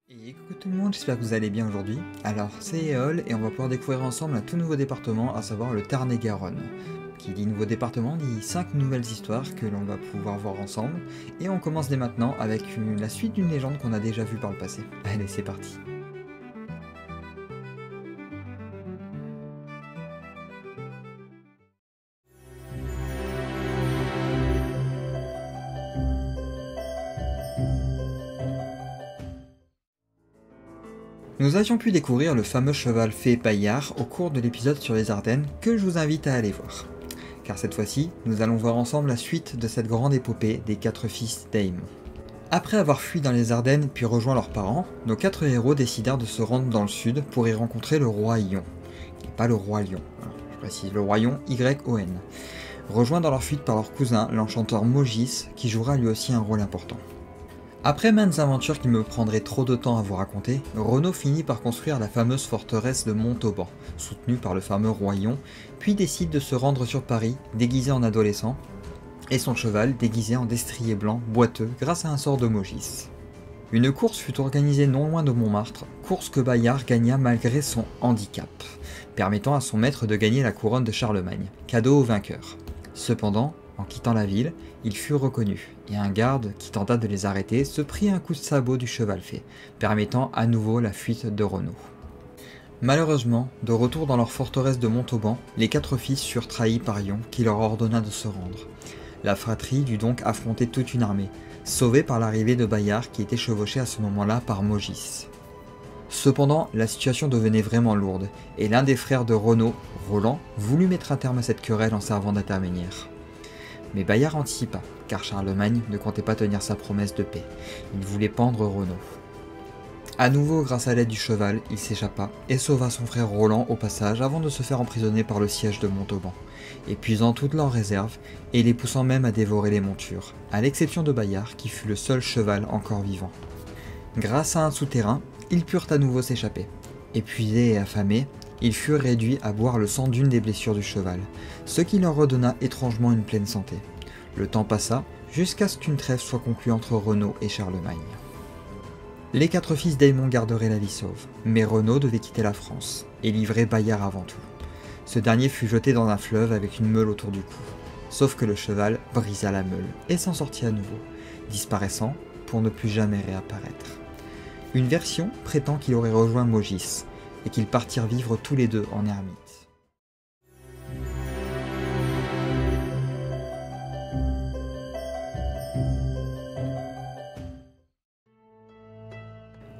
Et coucou tout le monde, j'espère que vous allez bien aujourd'hui. Alors c'est Éole et on va pouvoir découvrir ensemble un tout nouveau département, à savoir le Tarn-et-Garonne. Qui dit nouveau département dit 5 nouvelles histoires que l'on va pouvoir voir ensemble. Et on commence dès maintenant avec la suite d'une légende qu'on a déjà vue par le passé. Allez, c'est parti. Nous avions pu découvrir le fameux cheval fée Bayard au cours de l'épisode sur les Ardennes que je vous invite à aller voir. Car cette fois-ci, nous allons voir ensemble la suite de cette grande épopée des 4 fils d'Aemon. Après avoir fui dans les Ardennes puis rejoint leurs parents, nos 4 héros décidèrent de se rendre dans le sud pour y rencontrer le roi Ion. Et pas le roi Lion, je précise le roi Ion, Y-O-N. Rejoints dans leur fuite par leur cousin, l'enchanteur Mogis, qui jouera lui aussi un rôle important. Après maintes aventures qui me prendraient trop de temps à vous raconter, Renaud finit par construire la fameuse forteresse de Montauban, soutenue par le fameux roi Ion, puis décide de se rendre sur Paris, déguisé en adolescent, et son cheval déguisé en destrier blanc boiteux grâce à un sort de Mogis. Une course fut organisée non loin de Montmartre, course que Bayard gagna malgré son handicap, permettant à son maître de gagner la couronne de Charlemagne, cadeau au vainqueur. Cependant, en quittant la ville, il fut reconnu, et un garde qui tenta de les arrêter se prit un coup de sabot du cheval fée, permettant à nouveau la fuite de Renaud. Malheureusement, de retour dans leur forteresse de Montauban, les 4 fils furent trahis par Ion qui leur ordonna de se rendre. La fratrie dut donc affronter toute une armée, sauvée par l'arrivée de Bayard qui était chevauché à ce moment-là par Mogis. Cependant, la situation devenait vraiment lourde, et l'un des frères de Renaud, Roland, voulut mettre un terme à cette querelle en servant d'intermédiaire. Mais Bayard anticipa, car Charlemagne ne comptait pas tenir sa promesse de paix. Il voulait pendre Renaud. À nouveau, grâce à l'aide du cheval, il s'échappa et sauva son frère Roland au passage avant de se faire emprisonner par le siège de Montauban, épuisant toutes leurs réserves et les poussant même à dévorer les montures, à l'exception de Bayard qui fut le seul cheval encore vivant. Grâce à un souterrain, ils purent à nouveau s'échapper. Épuisés et affamés, ils furent réduits à boire le sang d'une des blessures du cheval, ce qui leur redonna étrangement une pleine santé. Le temps passa, jusqu'à ce qu'une trêve soit conclue entre Renaud et Charlemagne. Les 4 fils d'Aemon garderaient la vie sauve, mais Renaud devait quitter la France, et livrer Bayard avant tout. Ce dernier fut jeté dans un fleuve avec une meule autour du cou, sauf que le cheval brisa la meule et s'en sortit à nouveau, disparaissant pour ne plus jamais réapparaître. Une version prétend qu'il aurait rejoint Mogis, et qu'ils partirent vivre tous les deux en ermite.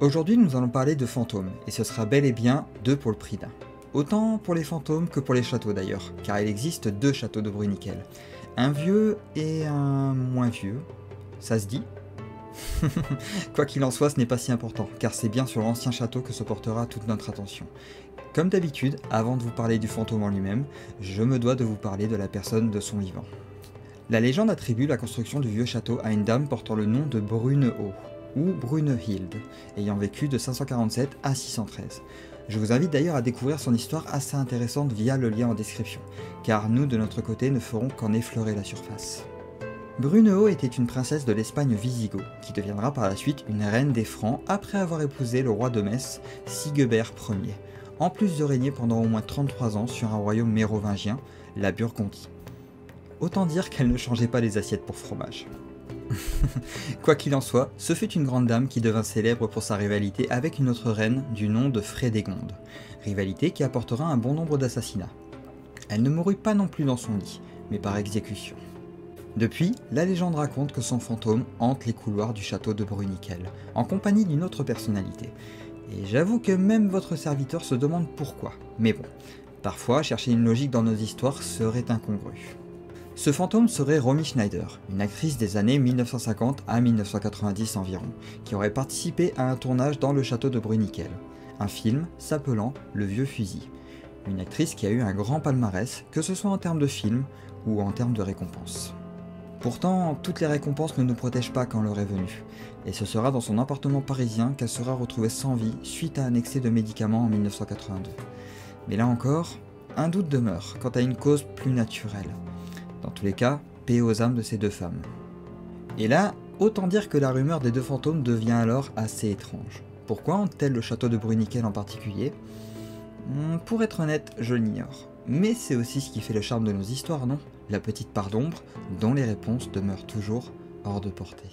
Aujourd'hui nous allons parler de fantômes, et ce sera bel et bien 2 pour le prix d'un. Autant pour les fantômes que pour les châteaux d'ailleurs, car il existe 2 châteaux de Bruniquel. Un vieux et un moins vieux, ça se dit ? Quoi qu'il en soit, ce n'est pas si important, car c'est bien sur l'ancien château que se portera toute notre attention. Comme d'habitude, avant de vous parler du fantôme en lui-même, je me dois de vous parler de la personne de son vivant. La légende attribue la construction du vieux château à une dame portant le nom de Brunehaut, ou Brunehilde, ayant vécu de 547 à 613. Je vous invite d'ailleurs à découvrir son histoire assez intéressante via le lien en description, car nous de notre côté ne ferons qu'en effleurer la surface. Brunehaut était une princesse de l'Espagne wisigoth, qui deviendra par la suite une reine des Francs après avoir épousé le roi de Metz, Sigebert Ier, en plus de régner pendant au moins 33 ans sur un royaume mérovingien, la Burgondie. Autant dire qu'elle ne changeait pas les assiettes pour fromage. Quoi qu'il en soit, ce fut une grande dame qui devint célèbre pour sa rivalité avec une autre reine du nom de Frédégonde, rivalité qui apportera un bon nombre d'assassinats. Elle ne mourut pas non plus dans son lit, mais par exécution. Depuis, la légende raconte que son fantôme hante les couloirs du château de Bruniquel, en compagnie d'une autre personnalité. Et j'avoue que même votre serviteur se demande pourquoi. Mais bon, parfois chercher une logique dans nos histoires serait incongru. Ce fantôme serait Romy Schneider, une actrice des années 1950 à 1990 environ, qui aurait participé à un tournage dans le château de Bruniquel, un film s'appelant Le Vieux Fusil. Une actrice qui a eu un grand palmarès, que ce soit en termes de film ou en termes de récompenses. Pourtant, toutes les récompenses ne nous protègent pas quand l'heure est venue, et ce sera dans son appartement parisien qu'elle sera retrouvée sans vie suite à un excès de médicaments en 1982. Mais là encore, un doute demeure quant à une cause plus naturelle. Dans tous les cas, paix aux âmes de ces 2 femmes. Et là, autant dire que la rumeur des 2 fantômes devient alors assez étrange. Pourquoi hante-t-elle le château de Bruniquel en particulier? Pour être honnête, je l'ignore. Mais c'est aussi ce qui fait le charme de nos histoires, non? La petite part d'ombre, dont les réponses demeurent toujours hors de portée.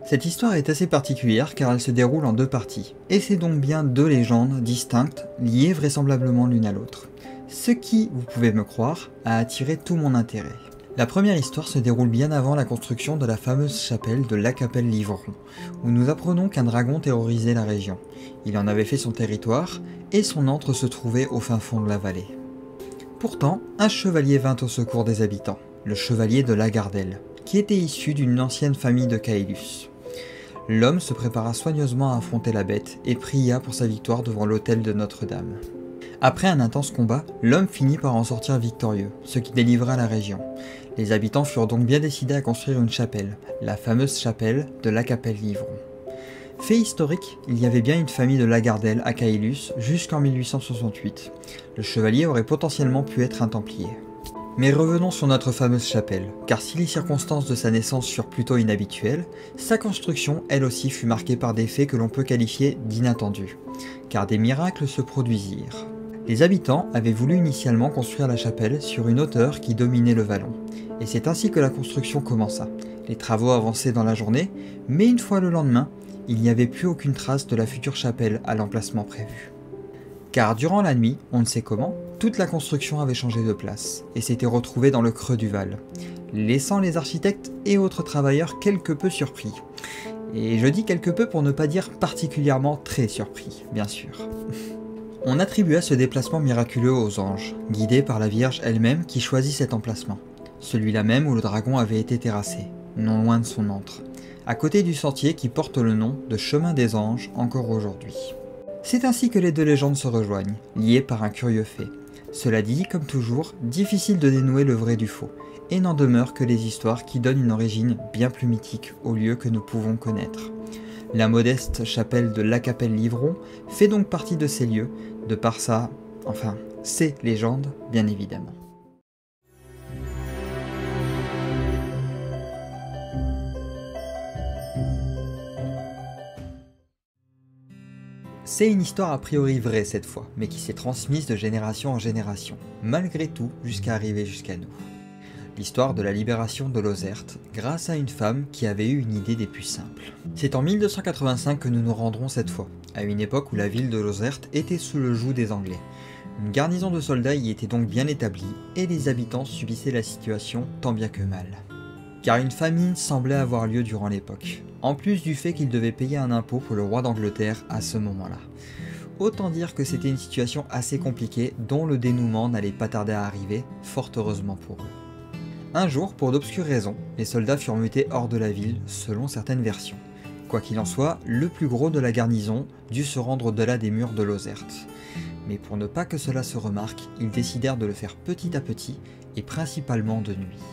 Cette histoire est assez particulière car elle se déroule en deux parties, et c'est donc bien deux légendes distinctes, liées vraisemblablement l'une à l'autre. Ce qui, vous pouvez me croire, a attiré tout mon intérêt. La première histoire se déroule bien avant la construction de la fameuse chapelle de Lacapelle-Livron, où nous apprenons qu'un dragon terrorisait la région. Il en avait fait son territoire, et son antre se trouvait au fin fond de la vallée. Pourtant, un chevalier vint au secours des habitants, le chevalier de Lagardelle, qui était issu d'une ancienne famille de Caélus. L'homme se prépara soigneusement à affronter la bête et pria pour sa victoire devant l'autel de Notre-Dame. Après un intense combat, l'homme finit par en sortir victorieux, ce qui délivra la région. Les habitants furent donc bien décidés à construire une chapelle, la fameuse chapelle de Lacapelle-Livron. Fait historique, il y avait bien une famille de Lagardelle à Caélus jusqu'en 1868. Le chevalier aurait potentiellement pu être un templier. Mais revenons sur notre fameuse chapelle, car si les circonstances de sa naissance furent plutôt inhabituelles, sa construction elle aussi fut marquée par des faits que l'on peut qualifier d'inattendus, car des miracles se produisirent. Les habitants avaient voulu initialement construire la chapelle sur une hauteur qui dominait le vallon, et c'est ainsi que la construction commença. Les travaux avançaient dans la journée, mais une fois le lendemain, il n'y avait plus aucune trace de la future chapelle à l'emplacement prévu. Car durant la nuit, on ne sait comment, toute la construction avait changé de place et s'était retrouvée dans le creux du Val, laissant les architectes et autres travailleurs quelque peu surpris. Et je dis quelque peu pour ne pas dire particulièrement très surpris, bien sûr. On attribua ce déplacement miraculeux aux anges, guidés par la Vierge elle-même qui choisit cet emplacement, celui-là même où le dragon avait été terrassé, non loin de son antre, à côté du sentier qui porte le nom de Chemin des Anges encore aujourd'hui. C'est ainsi que les deux légendes se rejoignent, liées par un curieux fait. Cela dit, comme toujours, difficile de dénouer le vrai du faux, et n'en demeure que les histoires qui donnent une origine bien plus mythique au lieu que nous pouvons connaître. La modeste chapelle de Lacapelle-Livron fait donc partie de ces lieux, de par ces légendes, bien évidemment. C'est une histoire a priori vraie cette fois, mais qui s'est transmise de génération en génération, malgré tout jusqu'à arriver jusqu'à nous. L'histoire de la libération de Lozerte, grâce à une femme qui avait eu une idée des plus simples. C'est en 1285 que nous nous rendrons cette fois, à une époque où la ville de Lozerte était sous le joug des Anglais. Une garnison de soldats y était donc bien établie, et les habitants subissaient la situation tant bien que mal. Car une famine semblait avoir lieu durant l'époque, en plus du fait qu'ils devaient payer un impôt pour le roi d'Angleterre à ce moment-là. Autant dire que c'était une situation assez compliquée dont le dénouement n'allait pas tarder à arriver, fort heureusement pour eux. Un jour, pour d'obscures raisons, les soldats furent mutés hors de la ville, selon certaines versions. Quoi qu'il en soit, le plus gros de la garnison dut se rendre au-delà des murs de Lozerte. Mais pour ne pas que cela se remarque, ils décidèrent de le faire petit à petit, et principalement de nuit.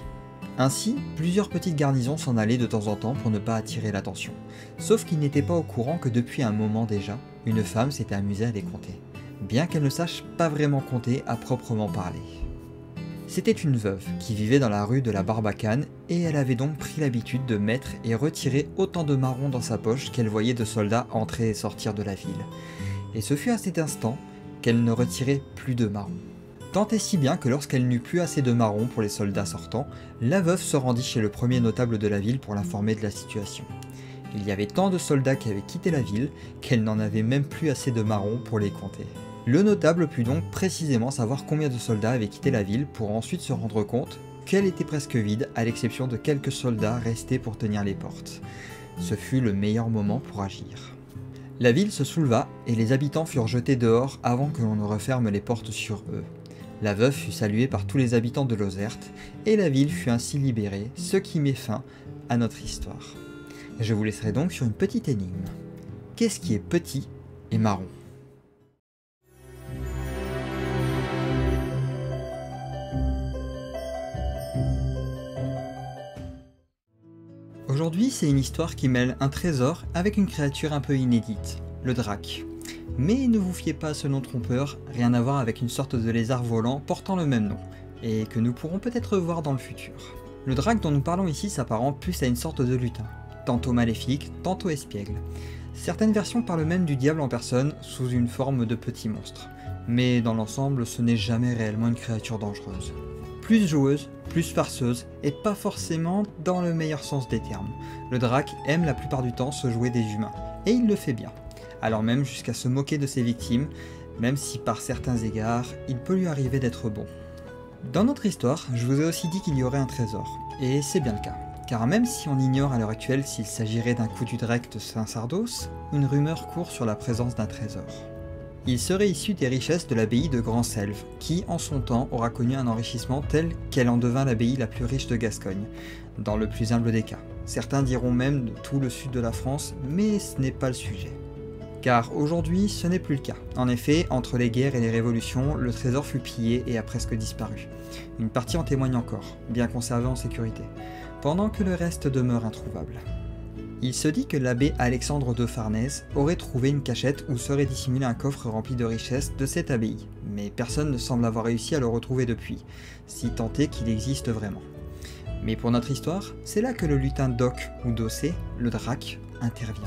Ainsi, plusieurs petites garnisons s'en allaient de temps en temps pour ne pas attirer l'attention. Sauf qu'ils n'étaient pas au courant que depuis un moment déjà, une femme s'était amusée à les compter, bien qu'elle ne sache pas vraiment compter à proprement parler. C'était une veuve qui vivait dans la rue de la Barbacane et elle avait donc pris l'habitude de mettre et retirer autant de marrons dans sa poche qu'elle voyait de soldats entrer et sortir de la ville. Et ce fut à cet instant qu'elle ne retirait plus de marrons. Tant et si bien que lorsqu'elle n'eut plus assez de marrons pour les soldats sortants, la veuve se rendit chez le premier notable de la ville pour l'informer de la situation. Il y avait tant de soldats qui avaient quitté la ville qu'elle n'en avait même plus assez de marrons pour les compter. Le notable put donc précisément savoir combien de soldats avaient quitté la ville pour ensuite se rendre compte qu'elle était presque vide à l'exception de quelques soldats restés pour tenir les portes. Ce fut le meilleur moment pour agir. La ville se souleva et les habitants furent jetés dehors avant que l'on ne referme les portes sur eux. La veuve fut saluée par tous les habitants de Lozerte et la ville fut ainsi libérée, ce qui met fin à notre histoire. Je vous laisserai donc sur une petite énigme. Qu'est-ce qui est petit et marron ? Aujourd'hui, c'est une histoire qui mêle un trésor avec une créature un peu inédite, le drac. Mais ne vous fiez pas à ce nom trompeur, rien à voir avec une sorte de lézard volant portant le même nom, et que nous pourrons peut-être voir dans le futur. Le drac dont nous parlons ici s'apparente plus à une sorte de lutin, tantôt maléfique, tantôt espiègle. Certaines versions parlent même du diable en personne sous une forme de petit monstre, mais dans l'ensemble ce n'est jamais réellement une créature dangereuse. Plus joueuse, plus farceuse, et pas forcément dans le meilleur sens des termes. Le drac aime la plupart du temps se jouer des humains, et il le fait bien, alors même jusqu'à se moquer de ses victimes, même si par certains égards, il peut lui arriver d'être bon. Dans notre histoire, je vous ai aussi dit qu'il y aurait un trésor, et c'est bien le cas, car même si on ignore à l'heure actuelle s'il s'agirait d'un coup du drac de Saint-Sardos, une rumeur court sur la présence d'un trésor. Il serait issu des richesses de l'abbaye de Grand-Selve, qui en son temps aura connu un enrichissement tel qu'elle en devint l'abbaye la plus riche de Gascogne, dans le plus humble des cas. Certains diront même de tout le sud de la France, mais ce n'est pas le sujet. Car aujourd'hui, ce n'est plus le cas. En effet, entre les guerres et les révolutions, le trésor fut pillé et a presque disparu. Une partie en témoigne encore, bien conservé en sécurité, pendant que le reste demeure introuvable. Il se dit que l'abbé Alexandre de Farnèse aurait trouvé une cachette où serait dissimulé un coffre rempli de richesses de cette abbaye, mais personne ne semble avoir réussi à le retrouver depuis, si tant est qu'il existe vraiment. Mais pour notre histoire, c'est là que le lutin Doc ou Dossé, le drac, intervient.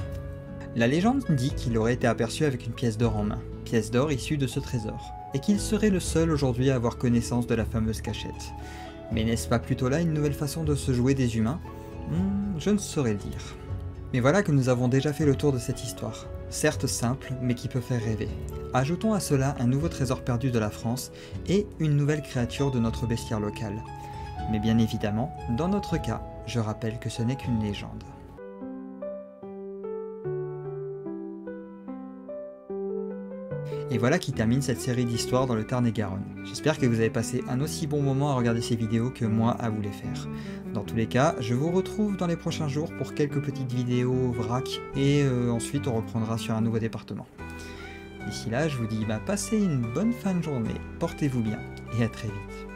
La légende dit qu'il aurait été aperçu avec une pièce d'or en main, pièce d'or issue de ce trésor, et qu'il serait le seul aujourd'hui à avoir connaissance de la fameuse cachette. Mais n'est-ce pas plutôt là une nouvelle façon de se jouer des humains? Je ne saurais le dire. Mais voilà que nous avons déjà fait le tour de cette histoire, certes simple, mais qui peut faire rêver. Ajoutons à cela un nouveau trésor perdu de la France et une nouvelle créature de notre bestiaire local. Mais bien évidemment, dans notre cas, je rappelle que ce n'est qu'une légende. Et voilà qui termine cette série d'histoires dans le Tarn-et-Garonne. J'espère que vous avez passé un aussi bon moment à regarder ces vidéos que moi à vous les faire. Dans tous les cas, je vous retrouve dans les prochains jours pour quelques petites vidéos vrac et ensuite on reprendra sur un nouveau département. D'ici là, je vous dis passez une bonne fin de journée, portez-vous bien et à très vite.